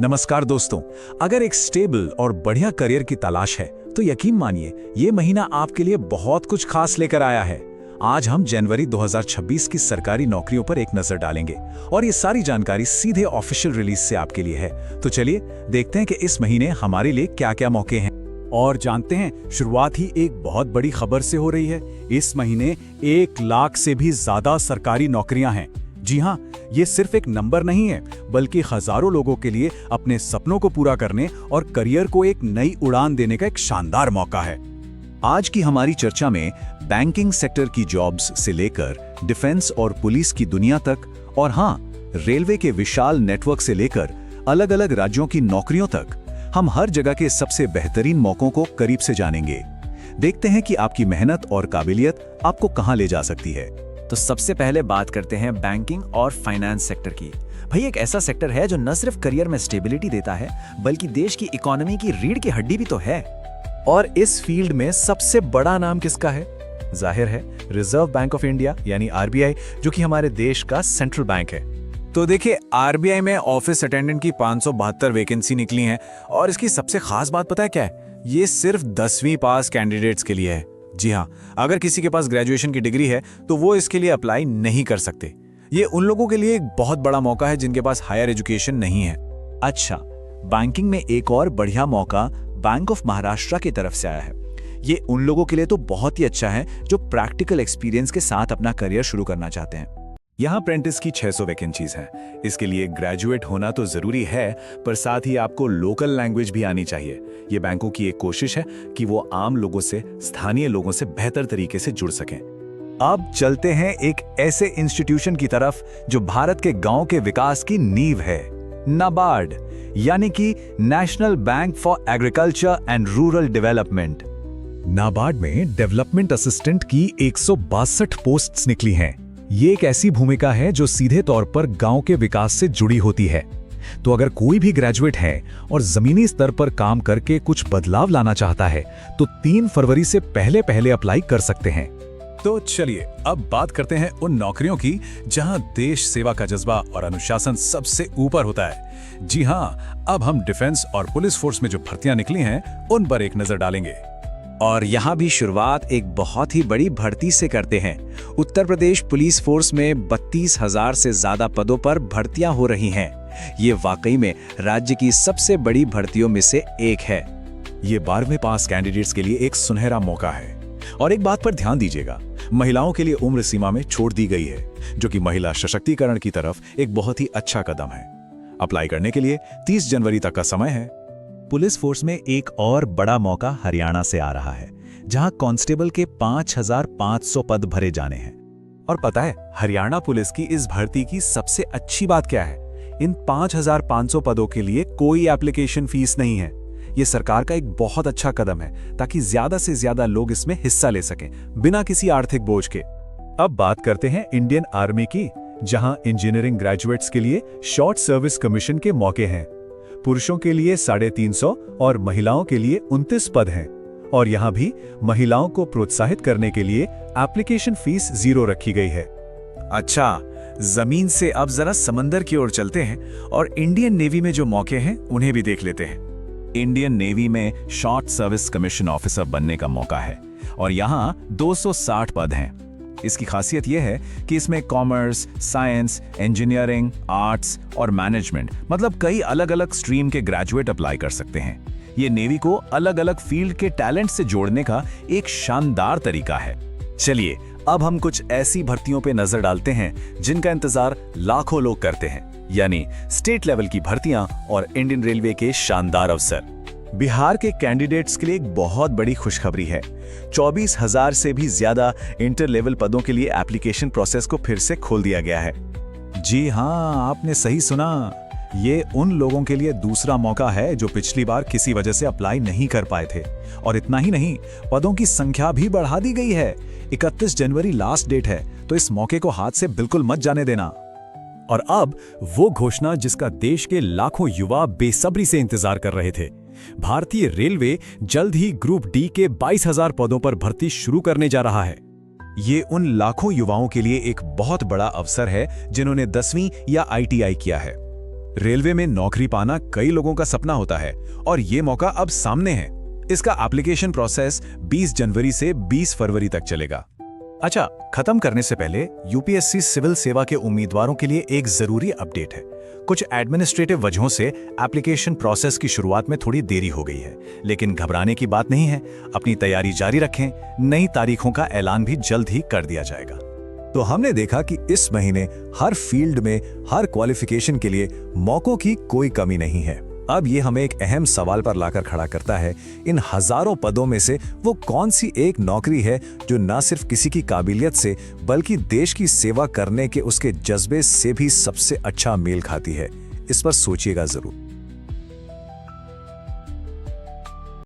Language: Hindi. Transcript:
नमस्कार दोस्तों। अगर एक स्टेबल और बढ़िया करियर की तलाश है तो यकीन मानिए ये महीना आपके लिए बहुत कुछ खास लेकर आया है। आज हम जनवरी 2026 की सरकारी नौकरियों पर एक नजर डालेंगे और ये सारी जानकारी सीधे ऑफिशियल रिलीज से आपके लिए है। तो चलिए देखते हैं कि इस महीने हमारे लिए क्या-क्या मौके हैं। और जानते हैं, शुरुआत ही एक बहुत बड़ी खबर से हो रही है। इस महीने 1 लाख से भी ज्यादा सरकारी नौकरियां हैं। जी हाँ, ये सिर्फ एक नंबर नहीं है, बल्कि हजारों लोगों के लिए अपने सपनों को पूरा करने और करियर को एक नई उड़ान देने का एक शानदार मौका है। आज की हमारी चर्चा में बैंकिंग सेक्टर की जॉब्स से लेकर डिफेंस और पुलिस की दुनिया तक, और हाँ, रेलवे के विशाल नेटवर्क से लेकर अलग-अलग राज्यों की नौकरियों तक, हम हर जगह के सबसे बेहतरीन मौकों को करीब से जानेंगे। देखते हैं कि आपकी मेहनत और काबिलियत आपको कहां ले जा सकती है। तो सबसे पहले बात करते हैं बैंकिंग और फाइनेंस सेक्टर की। भाई, एक ऐसा सेक्टर है जो न सिर्फ करियर में स्टेबिलिटी देता है, बल्कि देश की इकोनॉमी की रीढ़ की हड्डी भी तो है। और इस फील्ड में सबसे बड़ा नाम किसका है? जाहिर है रिजर्व बैंक ऑफ इंडिया यानी आरबीआई, जो कि हमारे देश का सेंट्रल बैंक है। तो देखिए, आरबीआई में ऑफिस अटेंडेंट की 572 वैकेंसी निकली हैं और इसकी सबसे खास बात पता है क्या है? ये सिर्फ 10वीं पास कैंडिडेट्स के लिए है। जी हाँ, अगर किसी के पास ग्रेजुएशन की डिग्री है तो वो इसके लिए अप्लाई नहीं कर सकते। ये उन लोगों के लिए एक बहुत बड़ा मौका है जिनके पास हायर एजुकेशन नहीं है। अच्छा, बैंकिंग में एक और बढ़िया मौका बैंक ऑफ महाराष्ट्र की तरफ से आया है। ये उन लोगों के लिए तो बहुत ही अच्छा है जो प्रैक्टिकल एक्सपीरियंस के साथ अपना करियर शुरू करना चाहते हैं। यहाँ अप्रेंटिस की 600 वैकेंसीज हैं। इसके लिए ग्रेजुएट होना तो जरूरी है, पर साथ ही आपको लोकल लैंग्वेज भी आनी चाहिए। ये बैंकों की एक कोशिश है कि वो आम लोगों से, स्थानीय लोगों से बेहतर तरीके से जुड़ सकें। अब चलते हैं एक ऐसे इंस्टीट्यूशन की तरफ जो भारत के गांव के विकास की नींव है, नाबार्ड, यानी कि national bank for agriculture and rural development. NABARD में डेवलपमेंट असिस्टेंट की 162 पोस्ट्स निकली हैं। ये एक ऐसी भूमिका है जो सीधे तौर पर गांव के विकास से जुड़ी होती है। तो अगर कोई भी ग्रेजुएट है और जमीनी स्तर पर काम करके कुछ बदलाव लाना चाहता है तो 3 फरवरी से पहले अप्लाई कर सकते हैं। तो चलिए अब बात करते हैं उन नौकरियों की जहां देश सेवा का जज्बा और अनुशासन सबसे ऊपर होता है। जी हाँ, अब हम डिफेंस और पुलिस फोर्स में जो भर्तियां निकली हैं उन पर एक नजर डालेंगे। और यहाँ भी शुरुआत एक बहुत ही बड़ी भर्ती से करते हैं। उत्तर प्रदेश पुलिस फोर्स में 32,000 से ज्यादा पदों पर भर्तियां हो रही हैं। ये वाकई में राज्य की सबसे बड़ी भर्तियों में से एक है। ये 12वें पास कैंडिडेट्स के लिए एक सुनहरा मौका है। और एक बात पर ध्यान दीजिएगा, महिलाओं के लिए उम्र सीमा में छूट दी गई है, जो कि महिला सशक्तिकरण की तरफ एक बहुत ही अच्छा कदम है। अप्लाई करने के लिए 30 जनवरी तक का समय है। पुलिस फोर्स में एक और बड़ा मौका हरियाणा से आ रहा है, जहां कांस्टेबल के 5,500 पद भरे जाने हैं। और पता है हरियाणा पुलिस की इस भर्ती की सबसे अच्छी बात क्या है? इन 5,500 पदों के लिए कोई एप्लीकेशन फीस नहीं है। ये सरकार का एक बहुत अच्छा कदम है ताकि ज्यादा से ज्यादा लोग इसमें हिस्सा ले सकें बिना किसी आर्थिक बोझ के। अब बात करते हैं इंडियन आर्मी की, जहां इंजीनियरिंग ग्रेजुएट्स के लिए शॉर्ट सर्विस कमीशन के मौके हैं। पुरुषों के लिए 350 और महिलाओं के लिए 29 पद हैं। और यहाँ भी महिलाओं को प्रोत्साहित करने के लिए एप्लीकेशन फीस 0 रखी गई है। अच्छा, जमीन से अब जरा समंदर की ओर चलते हैं और इंडियन नेवी में जो मौके हैं उन्हें भी देख लेते हैं। इंडियन नेवी में शॉर्ट सर्विस कमीशन ऑफिसर बनने का मौका है और यहाँ 260 पद हैं। इसकी खासियत यह है कि इसमें कॉमर्स, साइंस, इंजीनियरिंग, आर्ट्स और मैनेजमेंट, मतलब कई अलग-अलग स्ट्रीम के ग्रेजुएट अप्लाई कर सकते हैं। ये नेवी को अलग-अलग फील्ड के टैलेंट से जोड़ने का एक शानदार तरीका है। चलिए अब हम कुछ ऐसी भर्तियों पे नजर डालते हैं जिनका इंतजार लाखों लोग करते हैं, यानी स्टेट लेवल की भर्तियां और इंडियन रेलवे के शानदार अवसर। बिहार के कैंडिडेट्स के लिए एक बहुत बड़ी खुशखबरी है। 24,000 से भी ज्यादा इंटर लेवल पदों के लिए एप्लीकेशन प्रोसेस को फिर से खोल दिया गया है। जी हाँ, आपने सही सुना। ये उन लोगों के लिए दूसरा मौका है जो पिछली बार किसी वजह से अप्लाई नहीं कर पाए थे। और इतना ही नहीं, पदों की संख्या भी बढ़ा दी गई है। 31 जनवरी लास्ट डेट है, तो इस मौके को हाथ से बिल्कुल मत जाने देना। और अब वो घोषणा जिसका देश के लाखों युवा बेसब्री से इंतजार कर रहे थे। भारतीय रेलवे जल्द ही ग्रुप डी के 22,000 पदों पर भर्ती शुरू करने जा रहा है। ये उन लाखों युवाओं के लिए एक बहुत बड़ा अवसर है जिन्होंने 10वीं या ITI किया है। रेलवे में नौकरी पाना कई लोगों का सपना होता है और ये मौका अब सामने है। इसका एप्लीकेशन प्रोसेस 20 जनवरी से 20 फरवरी तक चलेगा। अच्छा, खत्म करने से पहले यूपीएससी सिविल सेवा के उम्मीदवारों के लिए एक जरूरी अपडेट है। कुछ एडमिनिस्ट्रेटिव वजहों से एप्लीकेशन प्रोसेस की शुरुआत में थोड़ी देरी हो गई है, लेकिन घबराने की बात नहीं है। अपनी तैयारी जारी रखें, नई तारीखों का ऐलान भी जल्द ही कर दिया जाएगा। तो हमने देखा कि इस महीने हर फील्ड में हर क्वालिफिकेशन के लिए मौकों की कोई कमी नहीं है। अब ये हमें एक अहम सवाल पर लाकर खड़ा करता है, इन हजारों पदों में से वो कौन सी एक नौकरी है जो न सिर्फ किसी की काबिलियत से बल्कि देश की सेवा करने के उसके जज्बे से भी सबसे अच्छा मेल खाती है। इस पर सोचिएगा जरूर।